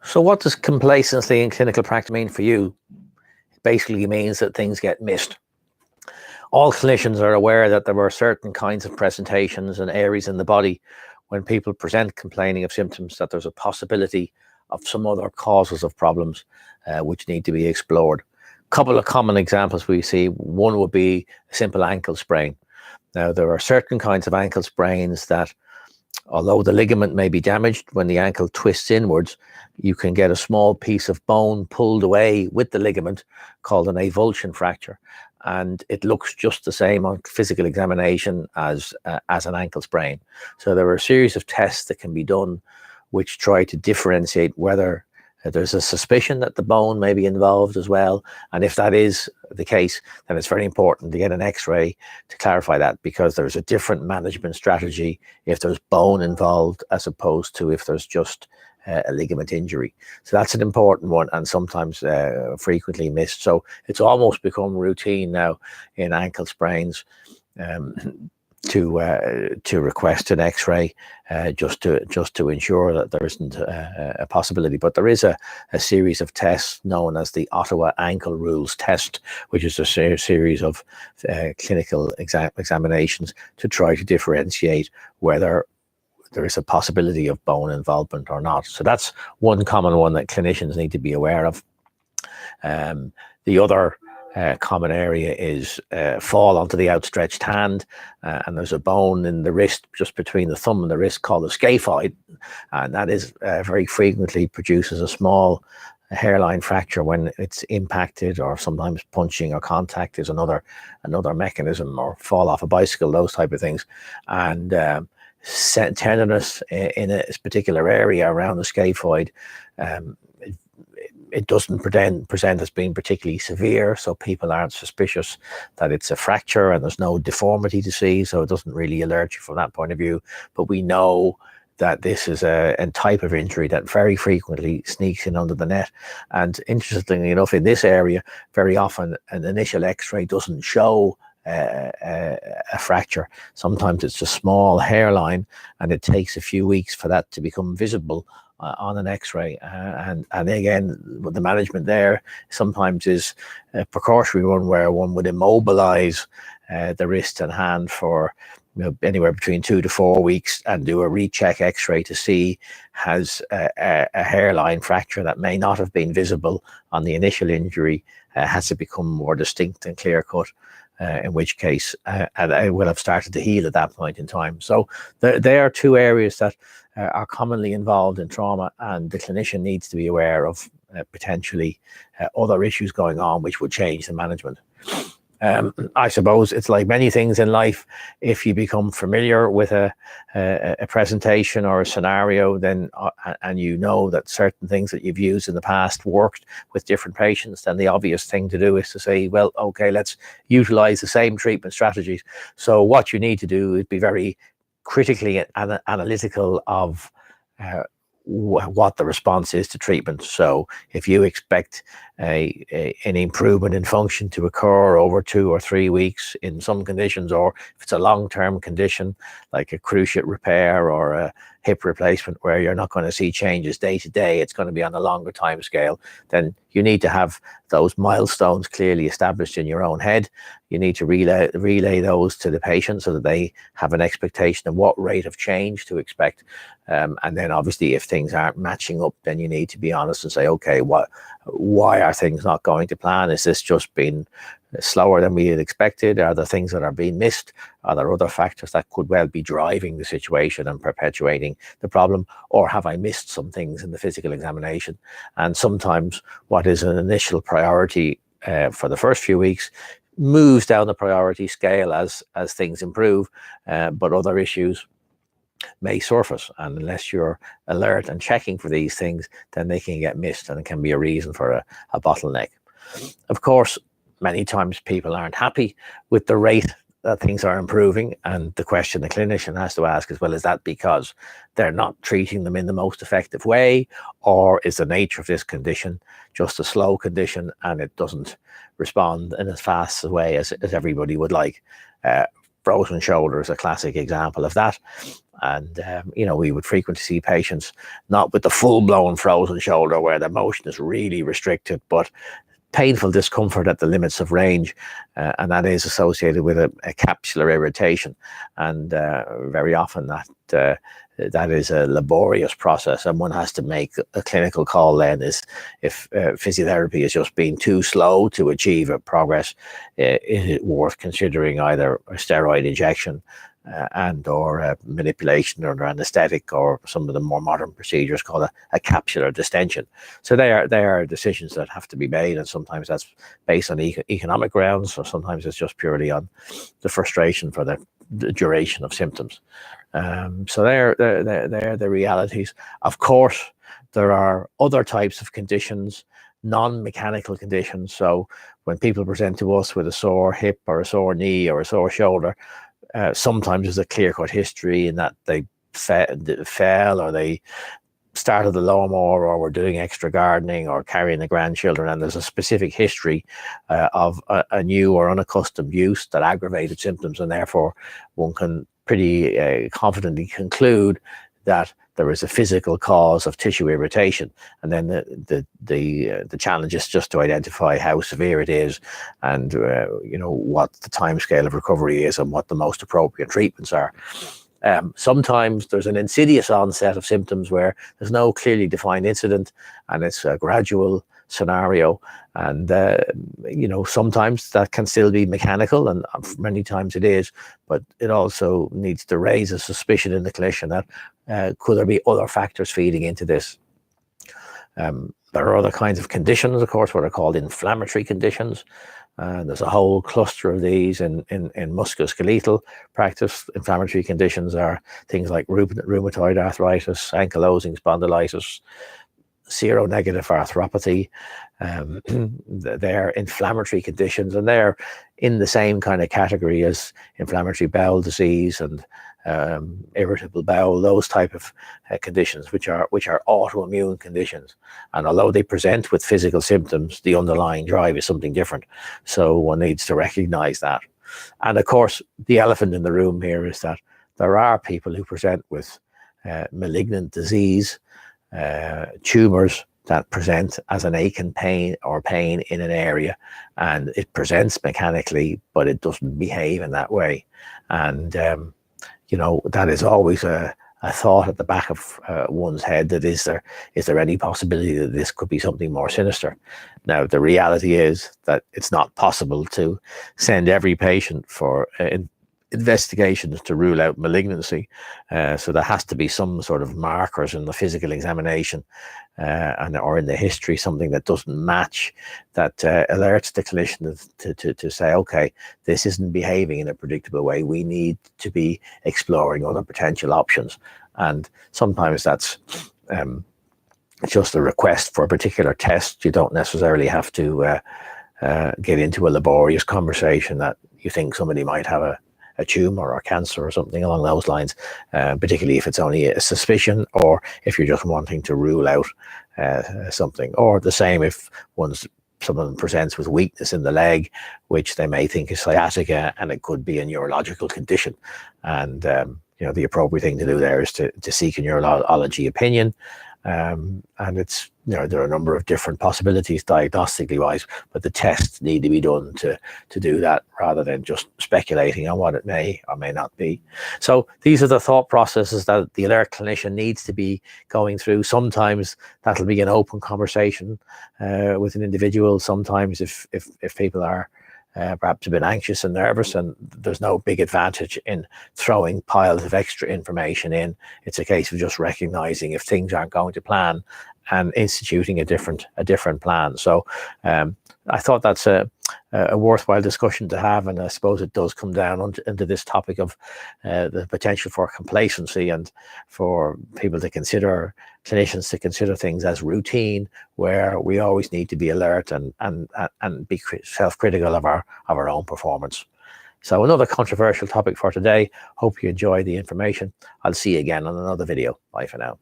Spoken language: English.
So what does complacency in clinical practice mean for you? It basically means that things get missed. All clinicians are aware that there are certain kinds of presentations and areas in the body when people present complaining of symptoms that there's a possibility of some other causes of problems which need to be explored. A couple of common examples we see. One would be a simple ankle sprain. Now, there are certain kinds of ankle sprains that, although the ligament may be damaged when the ankle twists inwards, you can get a small piece of bone pulled away with the ligament called an avulsion fracture. And it looks just the same on physical examination as an ankle sprain. So there are a series of tests that can be done which try to differentiate whether there's a suspicion that the bone may be involved as well. And if that is the case, then it's very important to get an X-ray to clarify that, because there's a different management strategy if there's bone involved as opposed to if there's just a ligament injury. So that's an important one, and sometimes frequently missed. So it's almost become routine now in ankle sprains to request an X-ray just to ensure that there isn't a possibility. But there is a series of tests known as the Ottawa Ankle Rules Test, which is a series of clinical examinations to try to differentiate whether there is a possibility of bone involvement or not. So that's one common one that clinicians need to be aware of. The other common area is fall onto the outstretched hand, and there's a bone in the wrist just between the thumb and the wrist called the scaphoid, and that is very frequently produces a small hairline fracture when it's impacted, or sometimes punching or contact is another mechanism, or fall off a bicycle, those type of things. And tenderness in a particular area around the scaphoid, it doesn't present as being particularly severe, so people aren't suspicious that it's a fracture, and there's no deformity to see, so it doesn't really alert you from that point of view. But we know that this is a type of injury that very frequently sneaks in under the net. And interestingly enough, in this area, very often an initial X-ray doesn't show a fracture. Sometimes it's a small hairline, and it takes a few weeks for that to become visible on an X-ray. And again, the management there sometimes is a precautionary one, where one would immobilize the wrist and hand for anywhere between 2 to 4 weeks and do a recheck X-ray to see has a hairline fracture that may not have been visible on the initial injury, has it become more distinct and clear cut, in which case it will have started to heal at that point in time. So there are two areas that are commonly involved in trauma, and the clinician needs to be aware of potentially other issues going on which would change the management. I suppose it's like many things in life. If you become familiar with a presentation or a scenario, then and you know that certain things that you've used in the past worked with different patients, then the obvious thing to do is to say, well, okay, let's utilize the same treatment strategies. So what you need to do is be very critically analytical of what the response is to treatment. So if you expect an improvement in function to occur over 2 or 3 weeks in some conditions, or if it's a long-term condition like a cruciate repair or a hip replacement where you're not going to see changes day to day, it's going to be on a longer time scale, then you need to have those milestones clearly established in your own head. You need to relay those to the patient so that they have an expectation of what rate of change to expect. And then obviously if things aren't matching up, then you need to be honest and say, okay, why are things not going to plan? Is this just been slower than we had expected? Are there things that are being missed? Are there other factors that could well be driving the situation and perpetuating the problem? Or have I missed some things in the physical examination? And sometimes what is an initial priority for the first few weeks moves down the priority scale as things improve, but other issues may surface, and unless you're alert and checking for these things, then they can get missed, and it can be a reason for a bottleneck. Of course, many times people aren't happy with the rate that things are improving, and the question the clinician has to ask is, well, is that because they're not treating them in the most effective way, or is the nature of this condition just a slow condition and it doesn't respond in as fast a way as everybody would like? Frozen shoulder is a classic example of that. And, we would frequently see patients not with the full-blown frozen shoulder where the motion is really restricted, but painful discomfort at the limits of range, and that is associated with a capsular irritation. And very often that is a laborious process, and one has to make a clinical call then is if physiotherapy is just being too slow to achieve a progress, is it worth considering either a steroid injection and or manipulation under anesthetic, or some of the more modern procedures called a capsular distension. So they are decisions that have to be made, and sometimes that's based on economic grounds, or sometimes it's just purely on the frustration for the duration of symptoms. So they're the realities. Of course, there are other types of conditions, non-mechanical conditions. So when people present to us with a sore hip or a sore knee or a sore shoulder, sometimes there's a clear-cut history in that they fell, or they started the lawnmower, or were doing extra gardening, or carrying the grandchildren, and there's a specific history of a new or unaccustomed use that aggravated symptoms, and therefore one can pretty confidently conclude that there is a physical cause of tissue irritation. And then the challenge is just to identify how severe it is, and what the time scale of recovery is, and what the most appropriate treatments are. Sometimes there's an insidious onset of symptoms where there's no clearly defined incident, and it's a gradual scenario. And sometimes that can still be mechanical, and many times it is, but it also needs to raise a suspicion in the clinician that could there be other factors feeding into this. There are other kinds of conditions, of course, what are called inflammatory conditions. There's a whole cluster of these in musculoskeletal practice. Inflammatory conditions are things like rheumatoid arthritis, ankylosing spondylitis, seronegative arthropathy. They're inflammatory conditions, and they're in the same kind of category as inflammatory bowel disease and irritable bowel, those type of conditions, which are autoimmune conditions. And although they present with physical symptoms, the underlying drive is something different. So one needs to recognize that. And of course, the elephant in the room here is that there are people who present with malignant disease, tumors that present as an ache and pain in an area, and it presents mechanically, but it doesn't behave in that way. And that is always a thought at the back of one's head, that is there any possibility that this could be something more sinister? Now, the reality is that it's not possible to send every patient for investigations to rule out malignancy. So there has to be some sort of markers in the physical examination or in the history, something that doesn't match, that alerts the clinician to say, okay, this isn't behaving in a predictable way. We need to be exploring other potential options. And sometimes that's just a request for a particular test. You don't necessarily have to get into a laborious conversation that you think somebody might have a tumor or cancer or something along those lines, particularly if it's only a suspicion, or if you're just wanting to rule out something. Or the same if someone presents with weakness in the leg, which they may think is sciatica, and it could be a neurological condition. And the appropriate thing to do there is to seek a neurology opinion. And it's, there are a number of different possibilities diagnostically wise, but the tests need to be done to do that, rather than just speculating on what it may or may not be. So these are the thought processes that the alert clinician needs to be going through. Sometimes that'll be an open conversation with an individual. Sometimes if people are perhaps a bit anxious and nervous, and there's no big advantage in throwing piles of extra information in. It's a case of just recognizing if things aren't going to plan and instituting a different plan. So I thought that's a worthwhile discussion to have, and I suppose it does come down into this topic of the potential for complacency, and for people to consider, clinicians to consider things as routine, where we always need to be alert and be self-critical of our own performance. So another controversial topic for today. Hope you enjoy the information. I'll see you again on another video. Bye for now.